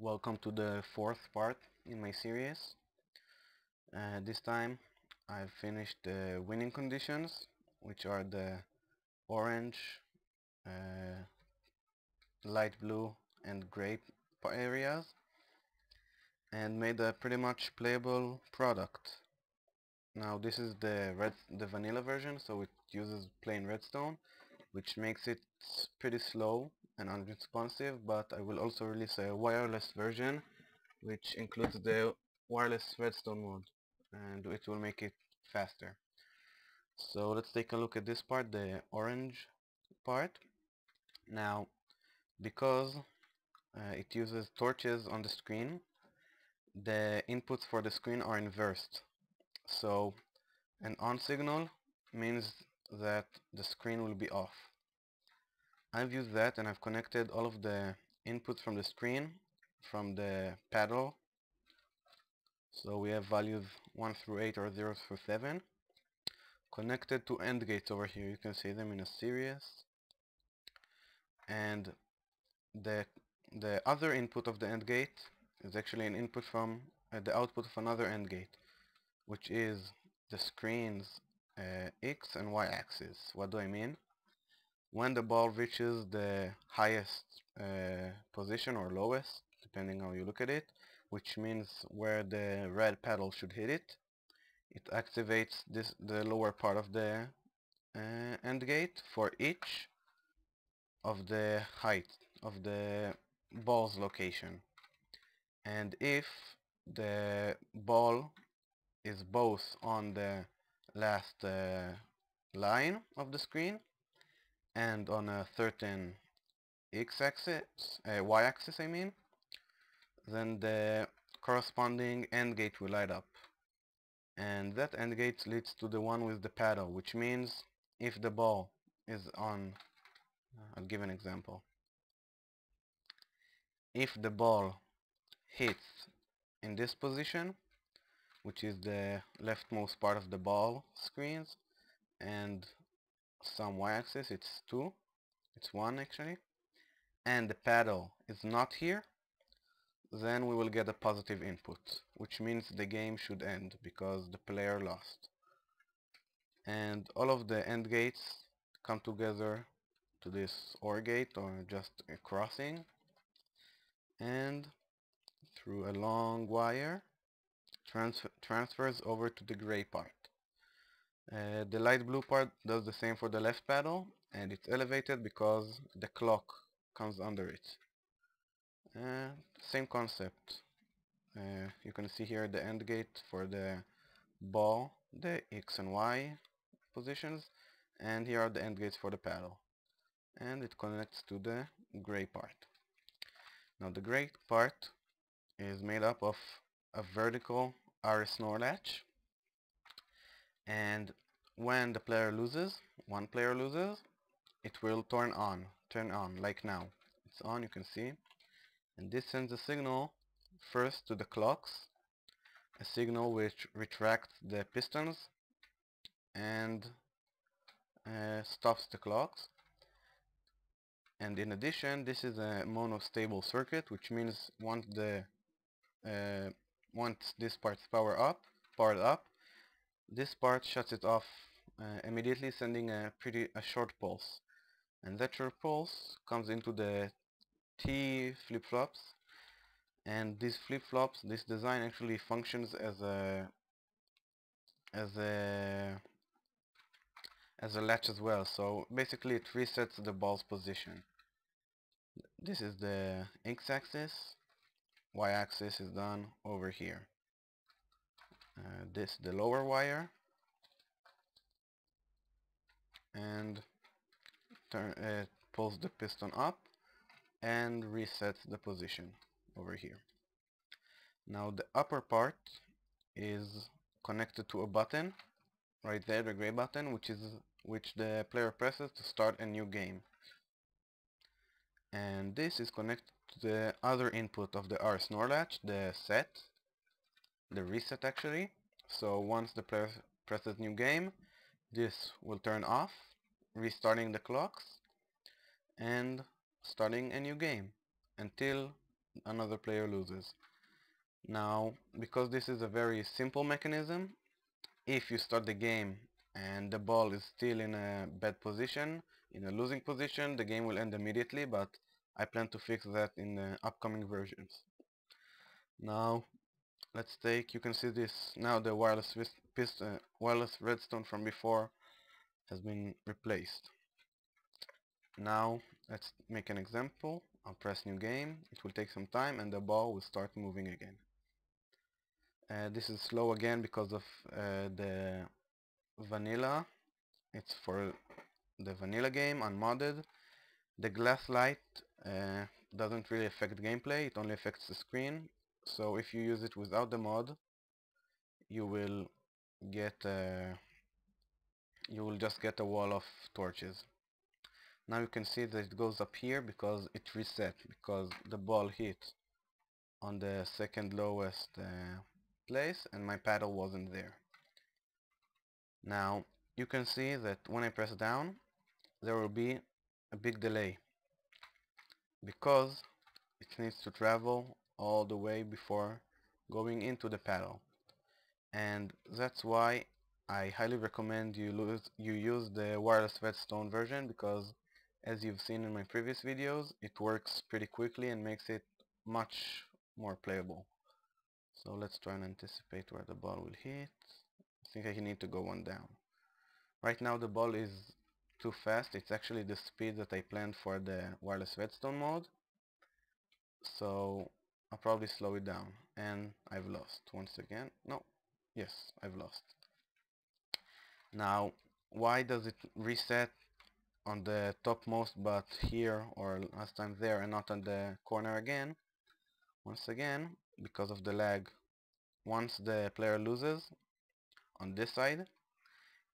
Welcome to the fourth part in my series. This time I've finished the winning conditions, which are the orange, uh, light blue and gray areas, and made a pretty much playable product. Now this is the vanilla version, so it uses plain redstone, which makes it pretty slow and unresponsive, but I will also release a wireless version which includes the wireless redstone mode, and it will make it faster. So let's take a look at this part, the orange part. Now, because it uses torches on the screen, the inputs for the screen are inversed. So an on signal means that the screen will be off. I've used that and I've connected all of the inputs from the screen from the paddle. So we have values 1 through 8 or 0 through 7 connected to AND gates over here. You can see them in a series, and the the other input of the AND gate is actually an input from the output of another AND gate, which is the screen's X and Y axis. What do I mean? When the ball reaches the highest position or lowest, depending how you look at it, which means where the red paddle should hit it, it activates the lower part of the AND gate for each of the height of the ball's location. And if the ball is both on the last line of the screen and on a certain x-axis, y-axis I mean, then the corresponding AND gate will light up. And that AND gate leads to the one with the paddle, which means if the ball is on, I'll give an example. If the ball hits in this position, which is the leftmost part of the ball screens, and some y-axis, it's 2, it's 1 actually, and the paddle is not here, then we will get a positive input, which means the game should end because the player lost. And all of the AND gates come together to this OR gate, or just a crossing, and through a long wire transfers over to the gray part. The light blue part does the same for the left paddle, and it's elevated because the clock comes under it. Same concept. You can see here the AND gate for the ball, the X and Y positions, and here are the AND gates for the paddle. And it connects to the gray part. Now the gray part is made up of a vertical RS NOR latch, and when the player loses, one player loses, it will turn on like now. It's on, you can see, and this sends a signal first to the clocks, a signal which retracts the pistons and stops the clocks. And in addition, this is a monostable circuit, which means once this part's powered up, this part shuts it off immediately, sending a short pulse. And that short pulse comes into the T flip-flops, and these flip-flops, this design actually functions as a latch as well. So basically it resets the ball's position. This is the x-axis, y-axis is done over here. This the lower wire, and pulls the piston up and resets the position over here. Now the upper part is connected to a button right there, the gray button, which the player presses to start a new game. And this is connected to the other input of the RS NOR latch, the reset actually. So once the player presses new game, this will turn off, restarting the clocks and starting a new game until another player loses. Now, because this is a very simple mechanism, if you start the game and the ball is still in a bad position, in a losing position, the game will end immediately, but I plan to fix that in the upcoming versions. Now, let's take, you can see this, now the wireless redstone from before has been replaced. Now, let's make an example. I'll press new game, it will take some time and the ball will start moving again. This is slow again because of the vanilla. It's for the vanilla game, unmodded. The GlassLight doesn't really affect gameplay, it only affects the screen. So if you use it without the mod, you will get you will just get a wall of torches. Now you can see that it goes up here because it reset, because the ball hit on the second lowest place and my paddle wasn't there. Now you can see that when I press down there will be a big delay because it needs to travel all the way before going into the paddle, and that's why I highly recommend you use the wireless redstone version, because as you've seen in my previous videos it works pretty quickly and makes it much more playable. So let's try and anticipate where the ball will hit. I think I need to go one down. Right now the ball is too fast. It's actually the speed that I planned for the wireless redstone mode. So I'll probably slow it down. And I've lost once again. No. Yes, I've lost. Now, why does it reset on the topmost but here or last time there and not on the corner again? Once again, because of the lag. Once the player loses on this side,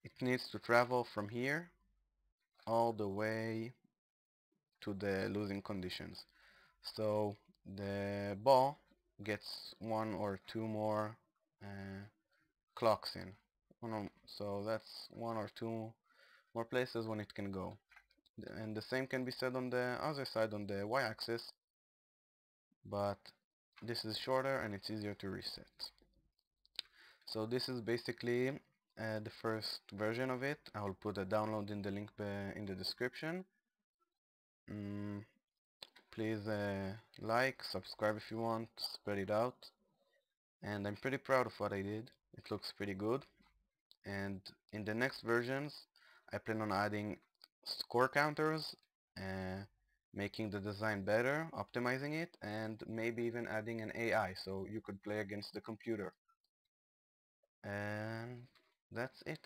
it needs to travel from here all the way to the losing conditions. So the ball gets one or two more clocks in. So that's one or two more places when it can go. And the same can be said on the other side, on the y-axis, but this is shorter and it's easier to reset. So this is basically the first version of it. I will put a download in the link in the description. Please like, subscribe if you want, spread it out. And I'm pretty proud of what I did. It looks pretty good. And in the next versions I plan on adding score counters, making the design better, optimizing it, and maybe even adding an AI so you could play against the computer. And that's it.